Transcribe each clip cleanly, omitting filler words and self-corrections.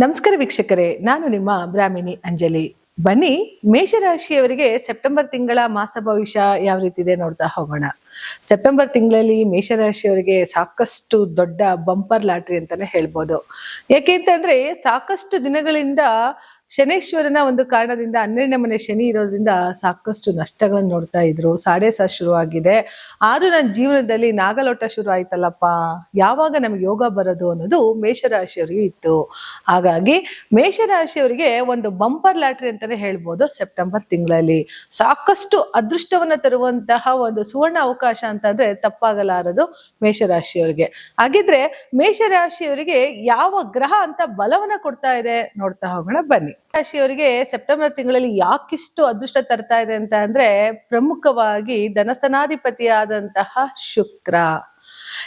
ನಮಸ್ಕಾರ ವೀಕ್ಷಕರೇ, ನಾನು ನಿಮ್ಮ ಬ್ರಾಹ್ಮಿಣಿ ಅಂಜಲಿ. ಬನ್ನಿ, ಮೇಷರಾಶಿಯವರಿಗೆ ಸೆಪ್ಟೆಂಬರ್ ತಿಂಗಳ ಮಾಸ ಭವಿಷ್ಯ ಯಾವ ರೀತಿ ಇದೆ ನೋಡ್ತಾ ಹೋಗೋಣ. ಸೆಪ್ಟೆಂಬರ್ ತಿಂಗಳಲ್ಲಿ ಮೇಷರಾಶಿಯವರಿಗೆ ಸಾಕಷ್ಟು ದೊಡ್ಡ ಬಂಪರ್ ಲಾಟ್ರಿ ಅಂತಾನೆ ಹೇಳ್ಬೋದು. ಯಾಕೆಂತಂದ್ರೆ ಸಾಕಷ್ಟು ದಿನಗಳಿಂದ ಶನೇಶ್ವರನ ಒಂದು ಕಾರಣದಿಂದ 12ನೇ ಮನೆ ಶನಿ ಇರೋದ್ರಿಂದ ಸಾಕಷ್ಟು ನಷ್ಟಗಳನ್ನು ನೋಡ್ತಾ ಇದ್ರು. ಸಾಡೆ ಸಾತ್ ಶುರು ಆಗಿದೆ. ಆದ್ರೂ ನನ್ನ ಜೀವನದಲ್ಲಿ ನಾಗಲೋಟ ಶುರು ಆಯ್ತಲ್ಲಪ್ಪ, ಯಾವಾಗ ನಮ್ಗೆ ಯೋಗ ಬರೋದು ಅನ್ನೋದು ಮೇಷರಾಶಿಯವರಿಗೆ ಇತ್ತು. ಹಾಗಾಗಿ ಮೇಷರಾಶಿಯವರಿಗೆ ಒಂದು ಬಂಪರ್ ಲಾಟ್ರಿ ಅಂತಾನೆ ಹೇಳ್ಬೋದು. ಸೆಪ್ಟೆಂಬರ್ ತಿಂಗಳಲ್ಲಿ ಸಾಕಷ್ಟು ಅದೃಷ್ಟವನ್ನ ತರುವಂತಹ ಒಂದು ಸುವರ್ಣ ಅವಕಾಶ ಅಂತಂದ್ರೆ ತಪ್ಪಾಗಲಾರದು ಮೇಷರಾಶಿಯವರಿಗೆ. ಹಾಗಿದ್ರೆ ಮೇಷರಾಶಿಯವರಿಗೆ ಯಾವ ಗ್ರಹ ಅಂತ ಬಲವನ್ನ ಕೊಡ್ತಾ ಇದೆ ನೋಡ್ತಾ ಹೋಗೋಣ ಬನ್ನಿ. ರಾಶಿಯವರಿಗೆ ಸೆಪ್ಟೆಂಬರ್ ತಿಂಗಳಲ್ಲಿ ಯಾಕಿಷ್ಟು ಅದೃಷ್ಟ ತರ್ತಾ ಇದೆ ಅಂತ ಅಂದ್ರೆ ಪ್ರಮುಖವಾಗಿ ಧನಸ್ಥಾನಾಧಿಪತಿಯಾದಂತಹ ಶುಕ್ರ.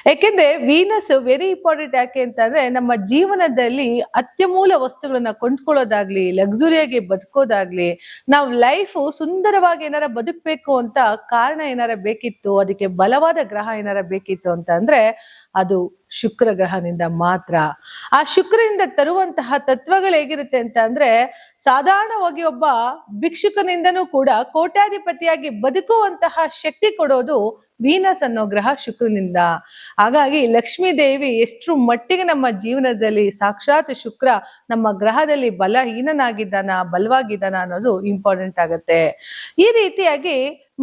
ಯಾಕೆಂದ್ರೆ ವೀನಸ್ ವೆರಿ ಇಂಪಾರ್ಟೆಂಟ್. ಯಾಕೆ ಅಂತಂದ್ರೆ ನಮ್ಮ ಜೀವನದಲ್ಲಿ ಅತ್ಯಮೂಲ ವಸ್ತುಗಳನ್ನ ಕೊಂಡ್ಕೊಳ್ಳೋದಾಗ್ಲಿ, ಲಕ್ಸುರಿಯಾಗಿ ಬದುಕೋದಾಗ್ಲಿ, ನಾವು ಲೈಫ್ ಸುಂದರವಾಗಿ ಏನಾರ ಬದುಕಬೇಕು ಅಂತ ಕಾರಣ ಏನಾರ ಬೇಕಿತ್ತು, ಅದಕ್ಕೆ ಬಲವಾದ ಗ್ರಹ ಏನಾರ ಬೇಕಿತ್ತು ಅಂತ ಅಂದ್ರೆ ಅದು ಶುಕ್ರ ಗ್ರಹನಿಂದ ಮಾತ್ರ. ಆ ಶುಕ್ರನಿಂದ ತರುವಂತಹ ತತ್ವಗಳು ಹೇಗಿರುತ್ತೆ ಅಂತ ಅಂದ್ರೆ ಸಾಧಾರಣವಾಗಿ ಒಬ್ಬ ಭಿಕ್ಷುಕನಿಂದನೂ ಕೂಡ ಕೋಟ್ಯಾಧಿಪತಿಯಾಗಿ ಬದುಕುವಂತಹ ಶಕ್ತಿ ಕೊಡೋದು ವೀನಸ್ ಅನ್ನೋ ಗ್ರಹ ಶುಕ್ರನಿಂದ. ಹಾಗಾಗಿ ಲಕ್ಷ್ಮೀ ದೇವಿ ಎಷ್ಟರ ಮಟ್ಟಿಗೆ ನಮ್ಮ ಜೀವನದಲ್ಲಿ ಸಾಕ್ಷಾತ್ ಶುಕ್ರ ನಮ್ಮ ಗ್ರಹದಲ್ಲಿ ಬಲಹೀನನಾಗಿದ್ದಾನ ಬಲವಾಗಿದ್ದಾನ ಅನ್ನೋದು ಇಂಪಾರ್ಟೆಂಟ್ ಆಗತ್ತೆ. ಈ ರೀತಿಯಾಗಿ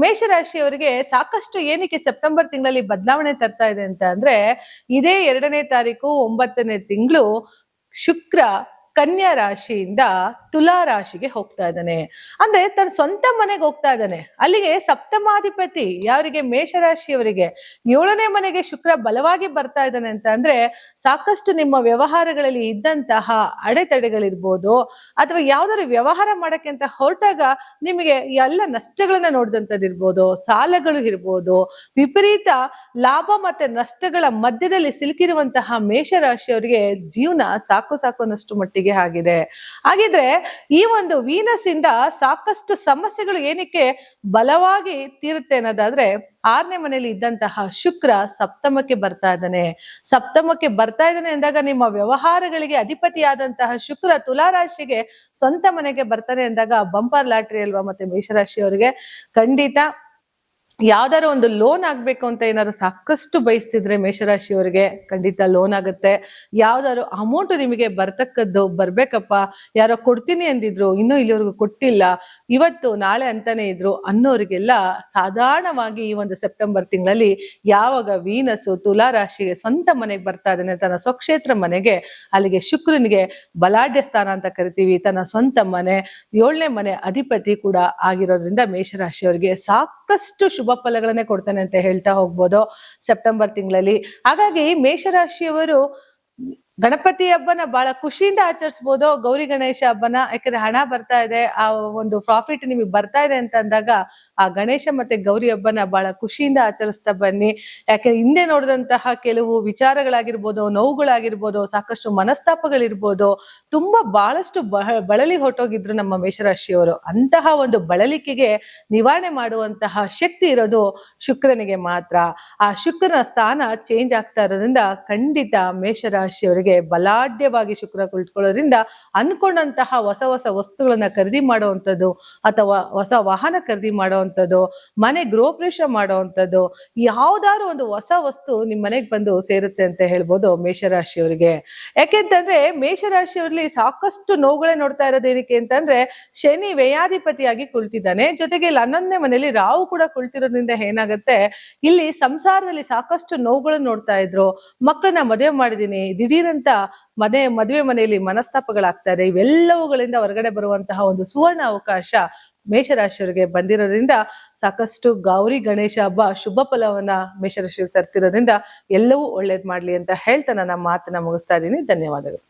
ಮೇಷರಾಶಿಯವರಿಗೆ ಸಾಕಷ್ಟು ಏನಕ್ಕೆ ಸೆಪ್ಟೆಂಬರ್ ತಿಂಗಳಲ್ಲಿ ಬದಲಾವಣೆ ತರ್ತಾ ಇದೆ ಅಂತ ಅಂದ್ರೆ ಇದೇ 2ನೇ ತಾರೀಕು 9ನೇ ತಿಂಗಳು ಶುಕ್ರ ಕನ್ಯಾ ರಾಶಿಯಿಂದ ತುಲಾ ರಾಶಿಗೆ ಹೋಗ್ತಾ ಇದ್ದಾನೆ. ಅಂದ್ರೆ ತನ್ನ ಸ್ವಂತ ಮನೆಗೆ ಹೋಗ್ತಾ ಇದ್ದಾನೆ. ಅಲ್ಲಿಗೆ ಸಪ್ತಮಾಧಿಪತಿ ಯಾರಿಗೆ ಮೇಷರಾಶಿಯವರಿಗೆ 7ನೇ ಮನೆಗೆ ಶುಕ್ರ ಬಲವಾಗಿ ಬರ್ತಾ ಇದ್ದಾನೆ ಅಂತ ಅಂದ್ರೆ ಸಾಕಷ್ಟು ನಿಮ್ಮ ವ್ಯವಹಾರಗಳಲ್ಲಿ ಇದ್ದಂತಹ ಅಡೆತಡೆಗಳಿರ್ಬೋದು, ಅಥವಾ ಯಾವ್ದಾದ್ರು ವ್ಯವಹಾರ ಮಾಡಕ್ಕೆ ಅಂತ ಹೊರಟಾಗ ನಿಮಗೆ ಎಲ್ಲ ನಷ್ಟಗಳನ್ನ ನೋಡಿದಂಥದ್ದಿರ್ಬೋದು, ಸಾಲಗಳು ಇರ್ಬೋದು, ವಿಪರೀತ ಲಾಭ ಮತ್ತೆ ನಷ್ಟಗಳ ಮಧ್ಯದಲ್ಲಿ ಸಿಲುಕಿರುವಂತಹ ಮೇಷರಾಶಿಯವರಿಗೆ ಜೀವನ ಸಾಕು ಸಾಕು ಅನ್ನಷ್ಟು ಮಟ್ಟಿಗೆ ಆಗಿದೆ. ಹಾಗಿದ್ರೆ ಈ ಒಂದು ವೀನಸ್ ಇಂದ ಸಾಕಷ್ಟು ಸಮಸ್ಯೆಗಳು ಏನಕ್ಕೆ ಬಲವಾಗಿ ತೀರುತ್ತೆ ಅನ್ನೋದಾದ್ರೆ 6ನೇ ಮನೆಯಲ್ಲಿ ಇದ್ದಂತಹ ಶುಕ್ರ ಸಪ್ತಮಕ್ಕೆ ಬರ್ತಾ ಇದ್ದಾನೆ. ಸಪ್ತಮಕ್ಕೆ ಬರ್ತಾ ಇದ್ದಾನೆ ಅಂದಾಗ ನಿಮ್ಮ ವ್ಯವಹಾರಗಳಿಗೆ ಅಧಿಪತಿಯಾದಂತಹ ಶುಕ್ರ ತುಲಾ ರಾಶಿಗೆ ಸ್ವಂತ ಮನೆಗೆ ಬರ್ತಾನೆ ಅಂದಾಗ ಬಂಪರ್ ಲಾಟ್ರಿ ಅಲ್ವಾ. ಮತ್ತೆ ಮೇಷರಾಶಿಯವರಿಗೆ ಖಂಡಿತ ಯಾವ್ದಾರು ಒಂದು ಲೋನ್ ಆಗ್ಬೇಕು ಅಂತ ಏನಾದ್ರು ಸಾಕಷ್ಟು ಬಯಸ್ತಿದ್ರೆ ಮೇಷರಾಶಿಯವರಿಗೆ ಖಂಡಿತ ಲೋನ್ ಆಗುತ್ತೆ. ಯಾವ್ದಾದ್ರು ಅಮೌಂಟ್ ನಿಮಗೆ ಬರ್ತಕ್ಕದ್ದು ಬರ್ಬೇಕಪ್ಪ, ಯಾರೋ ಕೊಡ್ತೀನಿ ಅಂದಿದ್ರು ಇನ್ನೂ ಇಲ್ಲಿವರೆಗೂ ಕೊಟ್ಟಿಲ್ಲ, ಇವತ್ತು ನಾಳೆ ಅಂತಾನೆ ಇದ್ರು ಅನ್ನೋರಿಗೆಲ್ಲ ಸಾಧಾರಣವಾಗಿ ಈ ಒಂದು ಸೆಪ್ಟೆಂಬರ್ ತಿಂಗಳಲ್ಲಿ ಯಾವಾಗ ವೀನಸ್ ತುಲಾ ರಾಶಿಗೆ ಸ್ವಂತ ಮನೆಗೆ ಬರ್ತಾ ಇದ್ದಾನೆ, ತನ್ನ ಸ್ವಕ್ಷೇತ್ರ ಮನೆಗೆ, ಅಲ್ಲಿಗೆ ಶುಕ್ರನಿಗೆ ಬಲಾಢ್ಯ ಸ್ಥಾನ ಅಂತ ಕರಿತೀವಿ, ತನ್ನ ಸ್ವಂತ ಮನೆ 7ನೇ ಮನೆ ಅಧಿಪತಿ ಕೂಡ ಆಗಿರೋದ್ರಿಂದ ಮೇಷರಾಶಿಯವರಿಗೆ ಸಾಕಷ್ಟು ಶುಭ ಫಲಗಳನ್ನೇ ಕೊಡ್ತಾನೆ ಅಂತ ಹೇಳ್ತಾ ಹೋಗ್ಬೋದು ಸೆಪ್ಟೆಂಬರ್ ತಿಂಗಳಲ್ಲಿ. ಹಾಗಾಗಿ ಮೇಷರಾಶಿಯವರು ಗಣಪತಿ ಹಬ್ಬನ ಬಹಳ ಖುಷಿಯಿಂದ ಆಚರಿಸಬಹುದು. ಗೌರಿ ಗಣೇಶ ಹಬ್ಬನ ಯಾಕಂದ್ರೆ ಹಣ ಬರ್ತಾ ಇದೆ, ಆ ಒಂದು ಪ್ರಾಫಿಟ್ ನಿಮಗೆ ಬರ್ತಾ ಇದೆ ಅಂತ ಅಂದಾಗ ಆ ಗಣೇಶ ಮತ್ತೆ ಗೌರಿ ಹಬ್ಬನ ಬಹಳ ಖುಷಿಯಿಂದ ಆಚರಿಸ್ತಾ ಬನ್ನಿ. ಯಾಕಂದ್ರೆ ಹಿಂದೆ ನೋಡಿದಂತಹ ಕೆಲವು ವಿಚಾರಗಳಾಗಿರ್ಬೋದು, ನೋವುಗಳಾಗಿರ್ಬೋದು, ಸಾಕಷ್ಟು ಮನಸ್ತಾಪಗಳಿರ್ಬೋದು, ತುಂಬಾ ಬಹಳಷ್ಟು ಬಳಲಿ ಹೊರಟೋಗಿದ್ರು ನಮ್ಮ ಮೇಷರಾಶಿಯವರು. ಅಂತಹ ಒಂದು ಬಳಲಿಕೆಗೆ ನಿವಾರಣೆ ಮಾಡುವಂತಹ ಶಕ್ತಿ ಇರೋದು ಶುಕ್ರನಿಗೆ ಮಾತ್ರ. ಆ ಶುಕ್ರನ ಸ್ಥಾನ ಚೇಂಜ್ ಆಗ್ತಾ ಇರೋದ್ರಿಂದ ಖಂಡಿತ ಮೇಷರಾಶಿಯವರಿಗೆ ಬಲಾಢ್ಯವಾಗಿ ಶುಕ್ರ ಕುಳಿತುಕೊಳ್ಳೋದ್ರಿಂದ ಅನ್ಕೊಂಡಂತಹ ಹೊಸ ಹೊಸ ವಸ್ತುಗಳನ್ನ ಖರೀದಿ ಮಾಡುವಂಥದ್ದು, ಅಥವಾ ಹೊಸ ವಾಹನ ಖರೀದಿ ಮಾಡುವಂಥದ್ದು, ಮನೆ ಗೃಹ ಪ್ರವೇಶ ಮಾಡುವಂಥದ್ದು, ಯಾವ್ದಾದ್ರು ಒಂದು ಹೊಸ ವಸ್ತು ನಿಮ್ ಮನೆಗೆ ಬಂದು ಸೇರುತ್ತೆ ಅಂತ ಹೇಳ್ಬೋದು ಮೇಷರಾಶಿಯವರಿಗೆ. ಯಾಕೆಂತಂದ್ರೆ ಮೇಷರಾಶಿಯವರಲ್ಲಿ ಸಾಕಷ್ಟು ನೋವುಗಳೇ ನೋಡ್ತಾ ಇರೋದು ಏನಕ್ಕೆ ಅಂತಂದ್ರೆ ಶನಿ ವ್ಯಯಾಧಿಪತಿಯಾಗಿ ಕುಳಿತಿದ್ದಾನೆ. ಜೊತೆಗೆ ಇಲ್ಲಿ 11ನೇ ಮನೆಯಲ್ಲಿ ರಾಹು ಕೂಡ ಕುಳಿತಿರೋದ್ರಿಂದ ಏನಾಗುತ್ತೆ, ಇಲ್ಲಿ ಸಂಸಾರದಲ್ಲಿ ಸಾಕಷ್ಟು ನೋವುಗಳನ್ನ ನೋಡ್ತಾ ಇದ್ರು. ಮಕ್ಕಳನ್ನ ಮದುವೆ ಮಾಡಿದೀನಿ, ದಿಢೀರಂತ ಮದುವೆ ಮನೆಯಲ್ಲಿ ಮನಸ್ತಾಪಗಳಾಗ್ತಾ ಇದೆ. ಇವೆಲ್ಲವುಗಳಿಂದ ಹೊರಗಡೆ ಬರುವಂತಹ ಒಂದು ಸುವರ್ಣ ಅವಕಾಶ ಮೇಷರಾಶಿಯವರಿಗೆ ಬಂದಿರೋದ್ರಿಂದ ಸಾಕಷ್ಟು ಗೌರಿ ಗಣೇಶ ಹಬ್ಬ ಶುಭ ಫಲವನ್ನ ಮೇಷರಾಶಿಗೆ ತರ್ತಿರೋದ್ರಿಂದ ಎಲ್ಲವೂ ಒಳ್ಳೇದ್ ಮಾಡ್ಲಿ ಅಂತ ಹೇಳ್ತಾ ನನ್ನ ಮಾತನ್ನ ಮುಗಿಸ್ತಾ ಇದ್ದೀನಿ. ಧನ್ಯವಾದಗಳು.